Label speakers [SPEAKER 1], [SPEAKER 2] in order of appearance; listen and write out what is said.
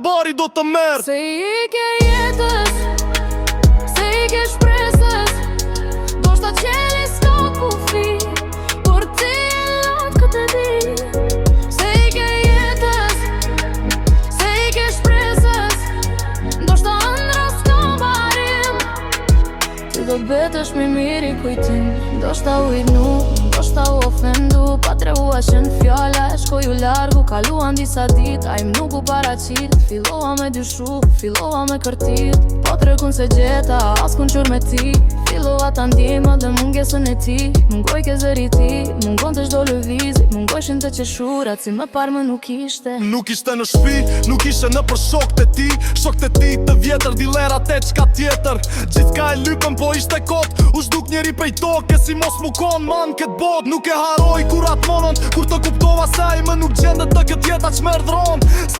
[SPEAKER 1] bari do të merë.
[SPEAKER 2] Se i ke jetës, se i ke shpresës, do shta qeli s'ka kufi, por ti e lot këtë e di. Se i ke jetës, se i ke shpresës, do shta ëndra s'ka barim. Ti do betesh mi miri kujtim, do shta ujnu, do shta u ofendu. Pa trehua qenë fjalla, e shkoju largu, kaluan disa dit, a im nuk u paraqit. Filova me dyshu, filova me kërtit, po trekun se gjeta, as kun qur me ti. Filova ta ndima dhe mungesën e ti, mungoj ke zëri ti, mungon të shdo lëvizi, mungojshin të qeshurat, si më parë më nuk ishte.
[SPEAKER 1] Nuk ishte në shpi, nuk ishe në për shokët e ti, shokët e ti të vjetër, dilerat e qka tjetër. Gjithka e lypën po ishte kot, u shduk njeri pej toke, si mos mu kon man këtë bot. Nuk e haroj kur atë monon, kur të kuptova se ai më nuk gjendet të këtë jeta që më erdhron.